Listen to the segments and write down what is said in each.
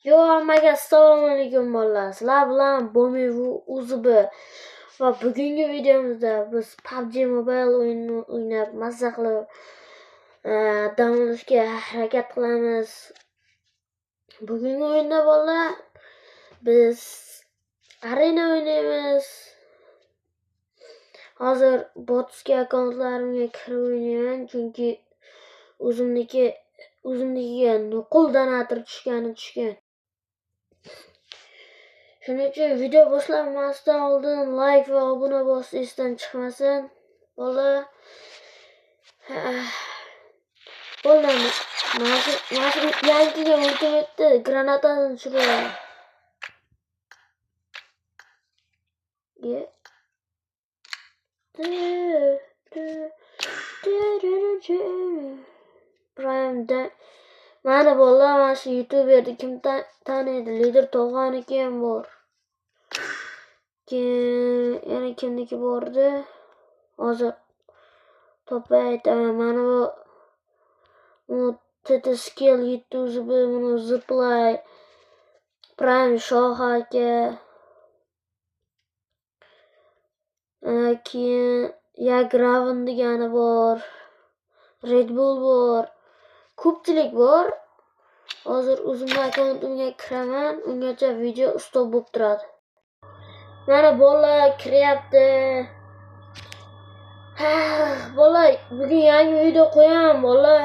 Yo, hammaga assalomu alaykum bolalar. Sizlar bilan Bomi Uzubi va bugungi videomizda biz PUBG Mobile o'yinini o'ynab mazza qilib dam olishga harakat qilamiz. Bugungi o'yinda bolalar biz arena o'ynaymiz. Hozir botski akkauntlarimga kirib o'ynayman, chunki o'zimnikiga nuqul donator tushgan. Shuning uchun video boshlanmasdan oldin like va obuna bosish esdan chiqmasin. Bola yangiga ultimatda granatani tushiraman. Prime'da mana bolalar, mana shu YouTuberni kim taniydi? Lider Tog'aniki ham bor. Yana kimniki bordi? Hozir topib aytaman. Mana bu TT Skill YouTuber, mana Zplay, Prime Shoh aka. Keyin Yagraven degani bor. Red Bull bor. Ko'pchilik bor. Hozir o'zimning akkauntimga kiraman. Ungacha video stop bo'lib turadi. Mana bolalar kiryapti. Bolalar, bugun yangi video qo'yaman bolalar.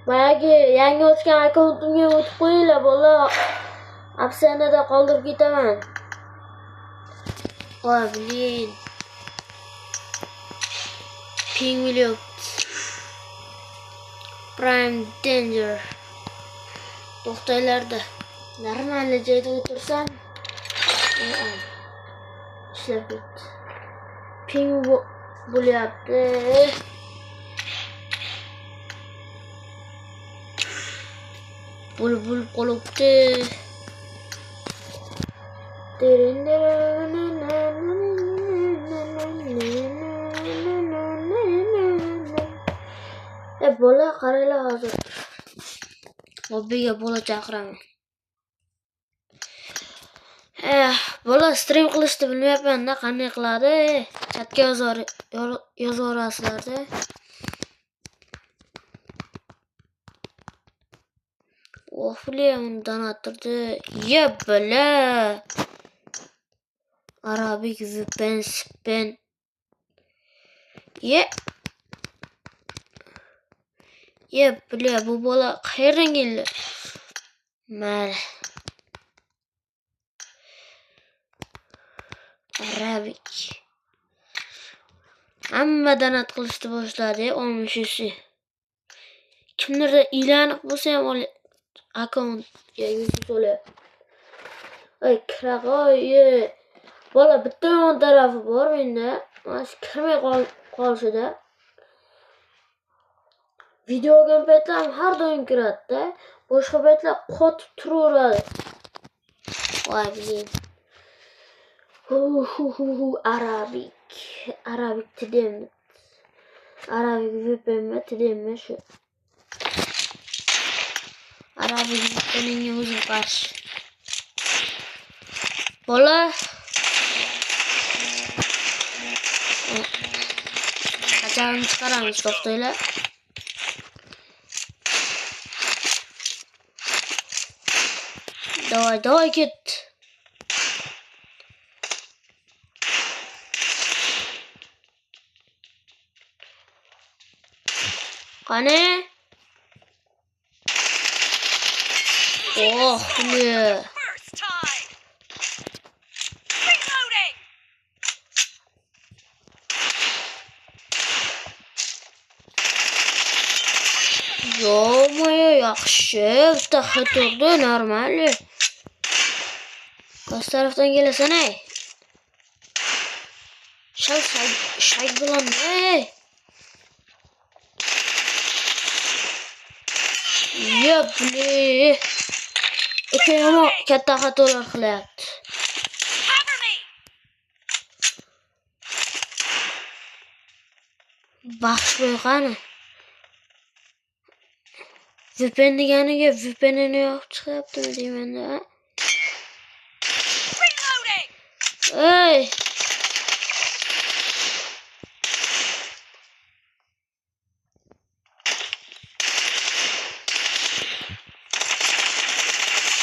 Bayagi yangi ochgan akkauntimga o'tib qo'yinglar bolalar. Opsiyada qoldirib ketaman. Blin. Ping video. Prime Danger. To'xtaylarda. Normal joyda o'tirsam, ishlab ketdi. Ping bo'lyapti. Bulbul qolibdi. Bola qaranglar hozir. Lobbiga bola chaqiraman. Bola stream qilishni bilmayapman-da, qanday qiladi? Chatga yozaverasizlar-da. Blin, donatordi. Bola. Arabic VPN spin. Bля, bu bola qayerdan keldi? Mal. Arabic. Hamma donat qilishni boshladi, olmishisi. Kimlarda ilanib bo'lsa ham akkauntga yuzib so'layapti. Kiraqoy. Bola bitta yomon tarafi bor menda. Mana shu kirmay qolishida. Videoga paytlar har doim kiradi-da. Boshqa paytlar qotib turaveradi. Blin. Arabic tidemi. Arabic VPN tidemi shu. Arabic VPN'ga o'zim qarshi. Bola. Qachon chiqaramiz, to'xtanglar. Давай, git. Qani? Blin. Yo-moyo, yaxshi. Bitta hit urdi, normal. Qaysi tarafdan kelasan, ey? Shay bilan, ey. Blin. Ama katta xatolar qilyapti. Baxsh qo'y qani. VPN deganiga VPN'ni yoqib chiqyaptimi deymanda. Ey!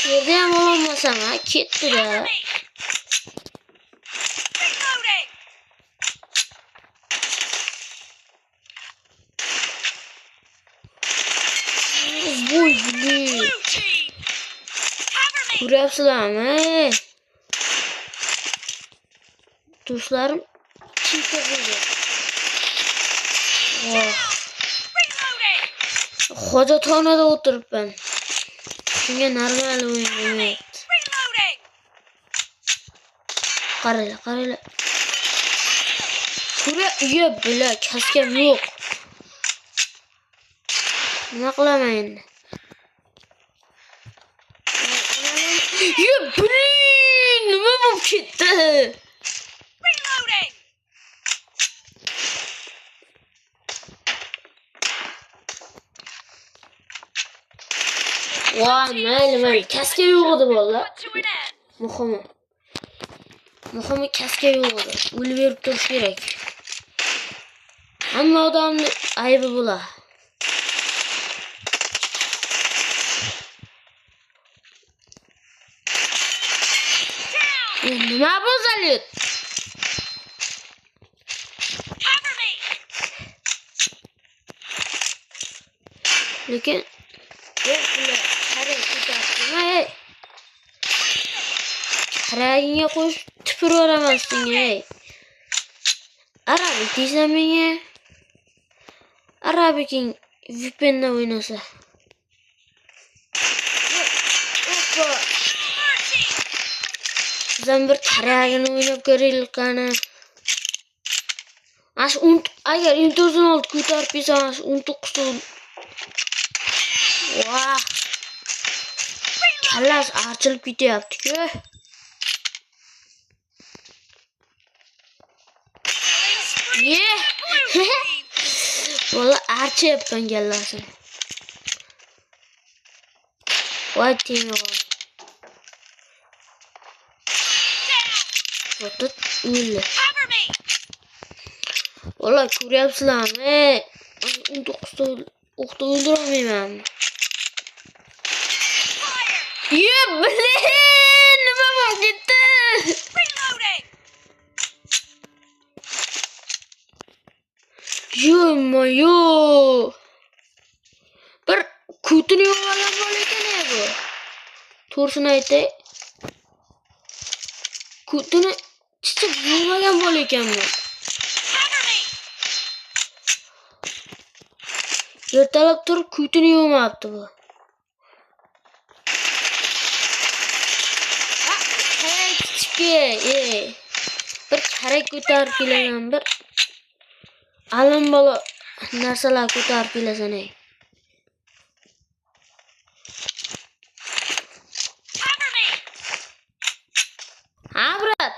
Yerda ham olmasam, ha, ketdi-da. Voy, blin. Ko'ryapsizlarmi? Do'stlarim chiyka bo'ldi. Hojatxonada o'tiribman. Shunga normal o'yin bo'lmayapti. Qaranglar. Ko'ra, bila, kaskam yo'q. Nima qilaman endi? Blin, nima bo'lib ketdi? Voy, mayli, kaska yo'q edi bola. Muhimi kaska yo'q edi. O'lib berib turish kerak. Hamma odamning aybi bo'lar. Nima bo'zalyot? Lekin qarag'ingga qo'yib tupurib yuboramasding, ey. Arabik deysan menga. Arabiking VPN'da o'ynasa. Bizdan bir qarag'ini o'ynab ko'raylik qani. Agar imtiyozini olib ko'tarib bersan, 19 Vah. Kallas archilib ketyapti-ku. Valla archiyapman kallasini. Voy temiq. Otot o'ldi. Valla ko'ryapsizlarmi? 19 o'qda o'ldirolmayman. Blin, nima bo'lib ketdi? Yo. Bir kutini yo'g'alab bo'layotgan bu. To'g'risini aytay. Kutini chichib yo'g'lagan bo'layotgan bu. Ertalab turib kutini yo'mabdi bu. Bir karak ko'tarib kelasan, bir alambola narsalar ko'tarib kelasan, ey. Ha, brat.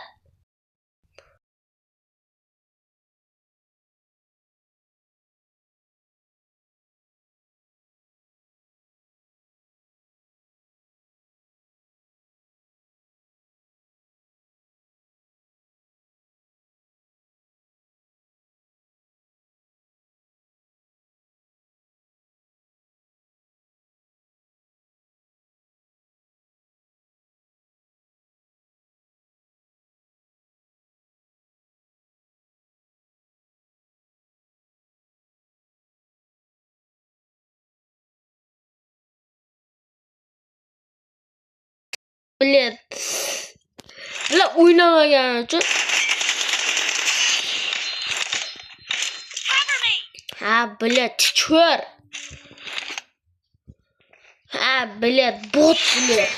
Bilet. La o'ynamagan uchun. Ha, bilet ko'r. Ha, bilet bot bilet.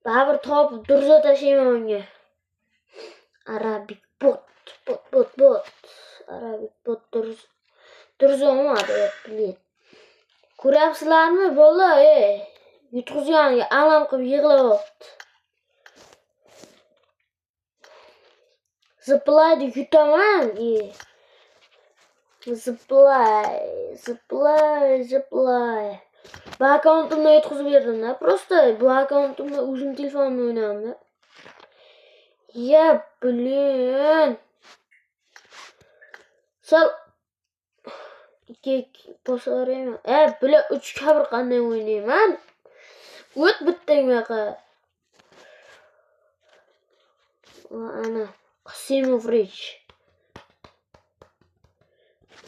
Baribir topib durza tashlayman unga. Arabik bot. Arabik bot durza olmadi, bilet. Ko'ryapsizlarmi bola, ey? Yutqizganiga alam qilib yig'layapti. Ziplaydi yutaman, ey. Zıplay. Bu accountumda yetkizib berdim da. Prosta bu accountumda o'zim telefonimda o'ynayman da. Ya blin. Sal ikki bosarayman. Bular 3 kabr qanday o'ynayman? O't bitta yo'qa. Ana Qasimov Rich.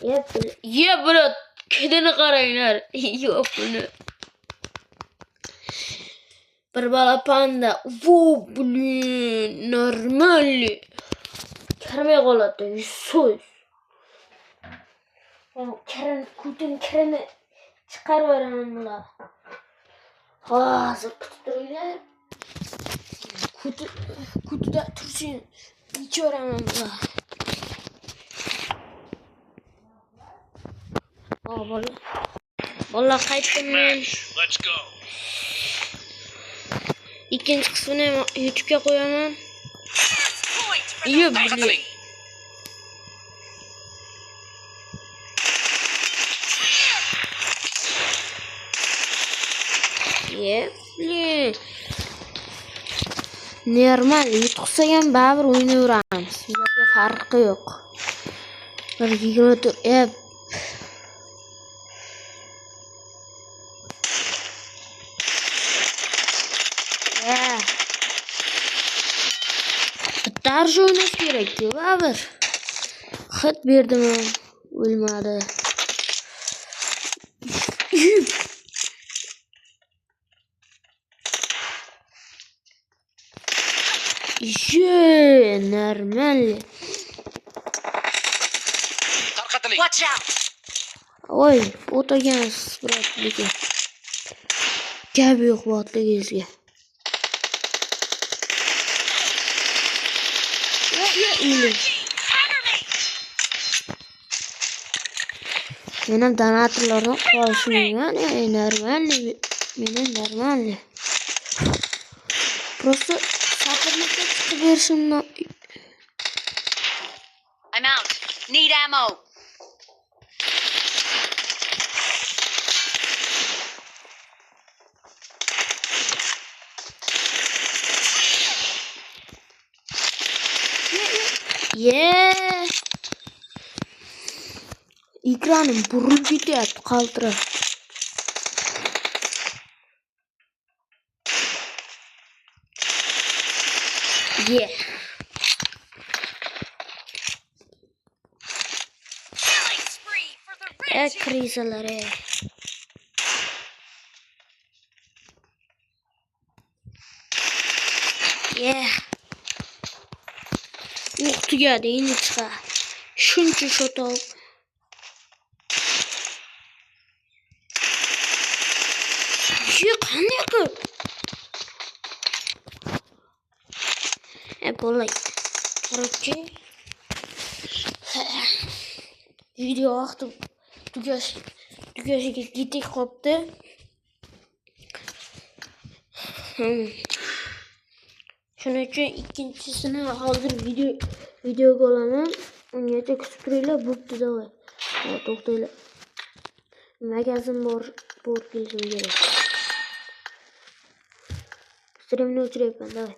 Ya bular kedini qaranglar. Yo'q buni. Bir bala panda. Vo blin, normalli. Kirmay qoladi 100%. Kirini chiqarib beraman bular. Hozir kutib turinglar. Kutida tursin. Ichoraman bular. Bola qaytdim men. Let's go. Ikkinchi qismini YouTube'ga qo'yaman. Blin. Blin. Normal yutqisa ham baribir o'ynayveramiz. Sizlarga farqi yo'q. 24 Bitta o'ynash kerak-ku, baribir. Hit berdim, o'lmadi. Normal. Tarqatiling. Watch out! Oy, o'tagansiz, biroq lekin. Gap yo'q botligingizga. Men ham donatorlardan qolishmayman, normalni. Просто safarlikka chiqib berishimni. I'm out. Need ammo. Ekranim burilib ketyapti, qaltirab. Killing spree for the red team. Krizalar. Tugadi, endi chiqa. Shuncha shot olib. Qanday qilib? Bo'lay. Короче, video vaqti tugashiga yetib qolibdi. Shuning uchun ikkinchisini hozir videoga olaman. Ungacha kutib turinglar, bo'pti davay. To'xtanglar. Magazin bor kelishim kerak. Streamni o'chirayapman, davay.